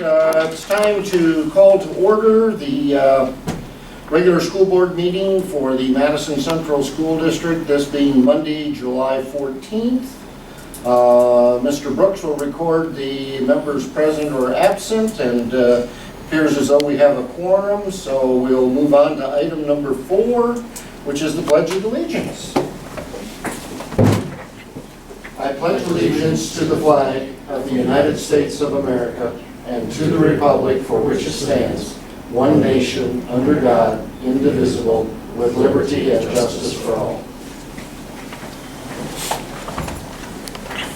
It's time to call to order the regular school board meeting for the Madison Central School District, this being Monday, July 14th. Mr. Brooks will record the members present or absent, and appears as though we have a quorum, so we'll move on to item number 4, which is the Pledge of Allegiance. I pledge allegiance to the flag of the United States of America and to the republic for which it stands, one nation, under God, indivisible, with liberty and justice for all.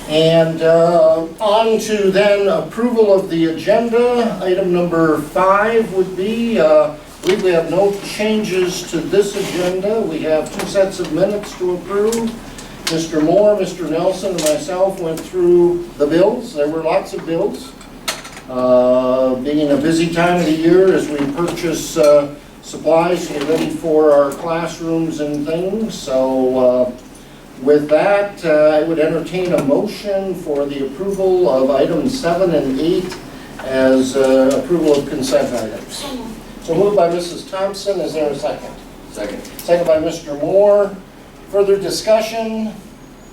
And on to then approval of the agenda. Item number 5 would be, I believe we have no changes to this agenda. We have 2 sets of minutes to approve. Mr. Moore, Mr. Nelson, and myself went through the bills. There were lots of bills. Being a busy time of the year as we purchase supplies to get ready for our classrooms and things. So with that, I would entertain a motion for the approval of items 7 and 8 as approval of consent items. So moved by Mrs. Thompson. Is there a second? Second. Second by Mr. Moore. Further discussion?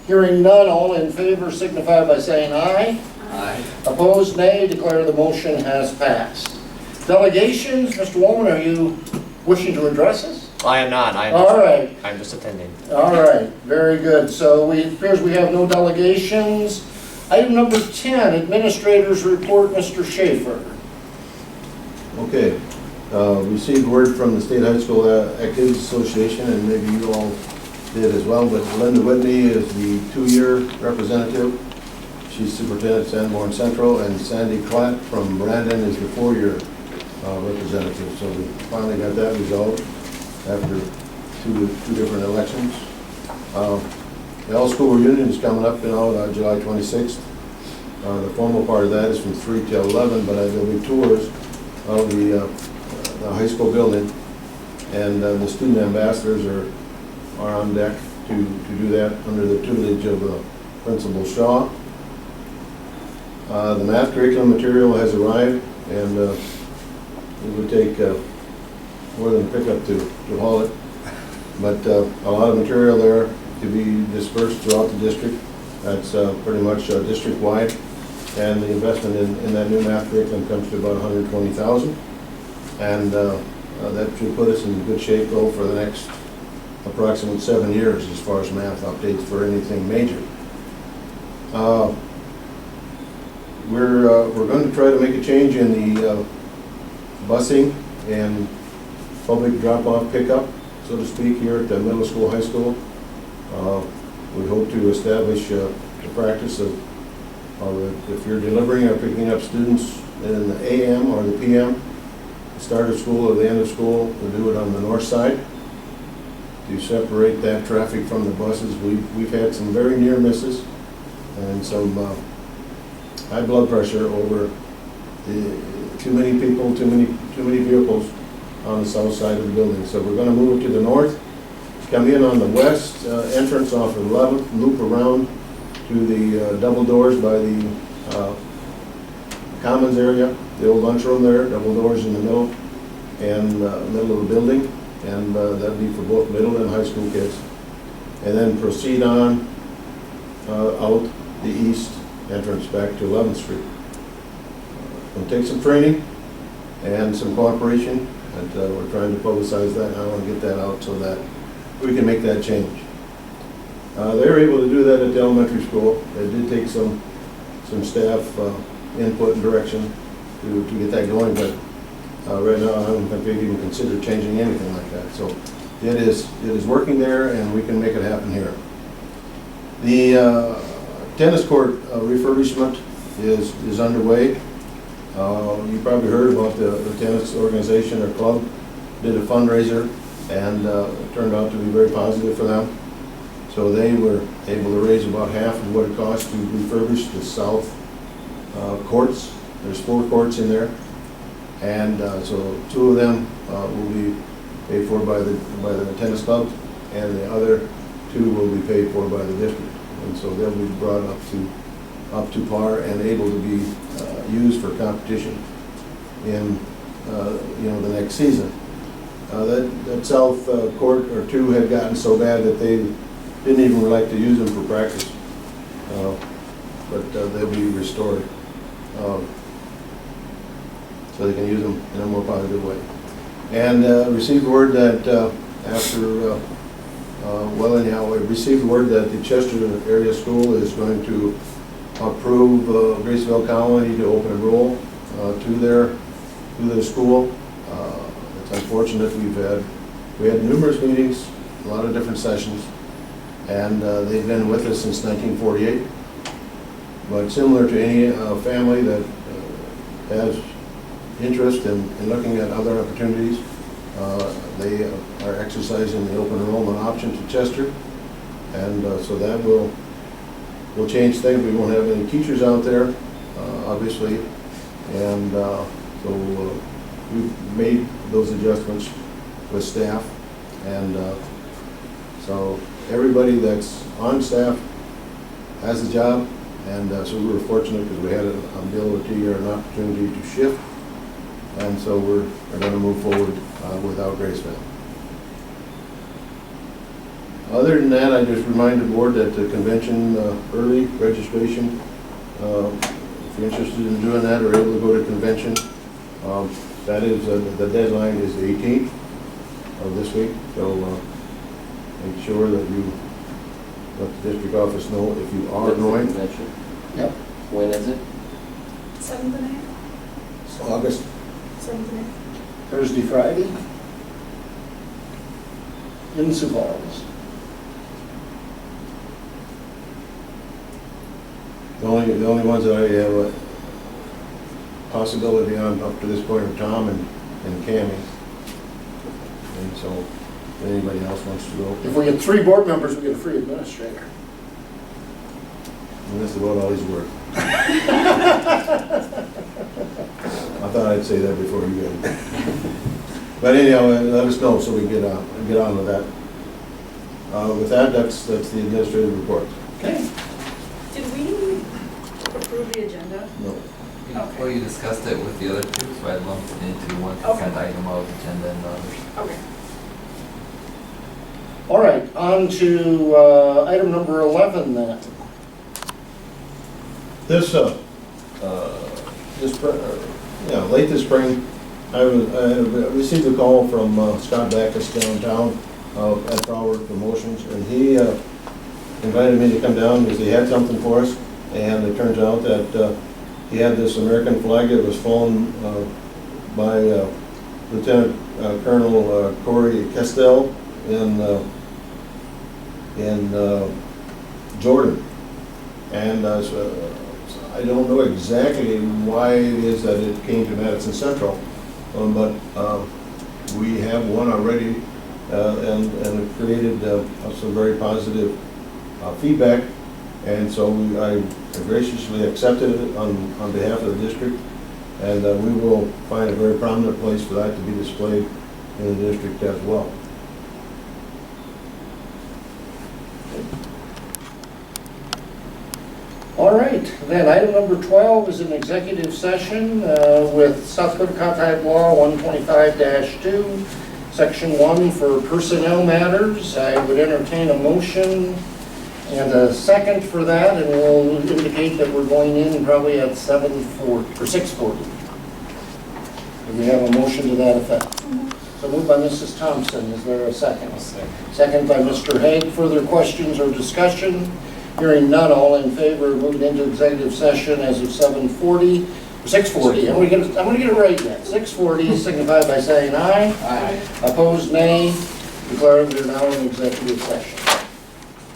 Hearing none, all in favor signify by saying aye. Aye. Opposed, nay. Declare the motion has passed. Delegations, Mr. Woolman, are you wishing to address us? I am not. I'm just attending. All right, very good. So it appears we have no delegations. Item number 10, Administrator's Report, Mr. Schaefer. Okay, received word from the State High School Activities Association, and maybe you all did as well, but Linda Whitney is the 2-year representative. She's superintendent at Sanborn Central, and Sandy Klatt from Brandon is the 4-year representative. So we finally got that resolved after two different elections. The all-school reunion is coming up July 26th. The formal part of that is from 3 till 11, but there'll be tours of the high school building, and the student ambassadors are on deck to do that under the tutelage of Principal Shaw. The math curriculum material has arrived, and it would take more than a pickup to haul it, but a lot of material there to be dispersed throughout the district. That's pretty much district-wide, and the investment in that new math curriculum comes to about $120,000, and that should put us in good shape though for the next approximate 7 years as far as math updates for anything major. We're going to try to make a change in the busing and public drop-off pickup, so to speak, here at the middle school, high school. We hope to establish the practice of if you're delivering or picking up students in the AM or the PM, the start of school or the end of school, we'll do it on the north side to separate that traffic from the buses. We've had some very near misses and some high blood pressure over too many people, too many vehicles on the south side of the building. So we're going to move it to the north, come in on the west entrance off of 11th, loop around to the double doors by the commons area, the old lunchroom there, double doors in the middle and middle of the building, and that'd be for both middle and high school kids. And then proceed on out the east entrance back to 11th Street. It'll take some training and some cooperation, and we're trying to publicize that now and get that out so that we can make that change. They were able to do that at the elementary school. It did take some staff input and direction to get that going, but right now I don't think they've even considered changing anything like that. So it is working there, and we can make it happen here. The tennis court refurbishment is underway. You probably heard about the tennis organization or club did a fundraiser, and it turned out to be very positive for them. So they were able to raise about half of what it cost to refurbish the south courts. There's 4 courts in there, and so 2 of them will be paid for by the tennis club, and the other 2 will be paid for by the district. And so they'll be brought up to par and able to be used for competition in, the next season. That South Court or two had gotten so bad that they didn't even like to use them for practice. But they'll be restored. So they can use them in a more positive way. And received word that we received word that the Chester area school is going to approve Graceville Colony to open enroll to their school. It's unfortunate we had numerous meetings, a lot of different sessions, and they've been with us since 1948. But similar to any family that has interest in looking at other opportunities, they are exercising the open enrollment option to Chester, and so that will change things. We won't have any teachers out there, obviously, and so we've made those adjustments with staff, and so everybody that's on staff has a job, and so we were fortunate because we had an ability or an opportunity to shift, and so we're going to move forward without Graceville. Other than that, I just remind the board that the convention early registration, if you're interested in doing that or able to go to convention, that is the deadline is the 18th of this week. So make sure that you let the district office know if you are going. Convention? Yep. When is it? 7th and 8th? August. 7th and 8th. Thursday, Friday in Sioux Falls. The only ones that I have a possibility on up to this point are Tom and Cammie. And so if anybody else wants to go, If we get 3 board members, we get a free administrator. and that's about all he's worth. I thought I'd say that before you get it. But anyhow, let us know so we can get on with that. With that, that's the administrative report. Okay. Did we approve the agenda? No. Okay. Well, you discussed it with the other two, so I lumped it into one consent item of agenda and others. Okay. All right, on to item number 11 then. Late this spring, I received a call from Scott Backus downtown at Broward Promotions, and he invited me to come down because he had something for us, and it turns out that he had this American flag that was flown by Lieutenant Colonel Corey Castell in Jordan, and so I don't know exactly why it is that it came to Madison Central, but we have one already, and it created some very positive feedback, and so I graciously accepted it on behalf of the district, and we will find a very prominent place for that to be displayed in the district as well. All right, then item number 12 is an executive session with South Dakota Codified Law 125-2, Section 1 for personnel matters. I would entertain a motion and a second for that, and we'll indicate that we're going in probably at 7:40 or 6:40. Do we have a motion to that effect? So moved by Mrs. Thompson. Is there a second? Second by Mr. Hague. Further questions or discussion? Hearing none, all in favor of moving into executive session as of 7:40, 6:40. I'm going to get it right yet. 6:40, signify by saying aye. Aye. Opposed, nay. Declare we are now in executive session.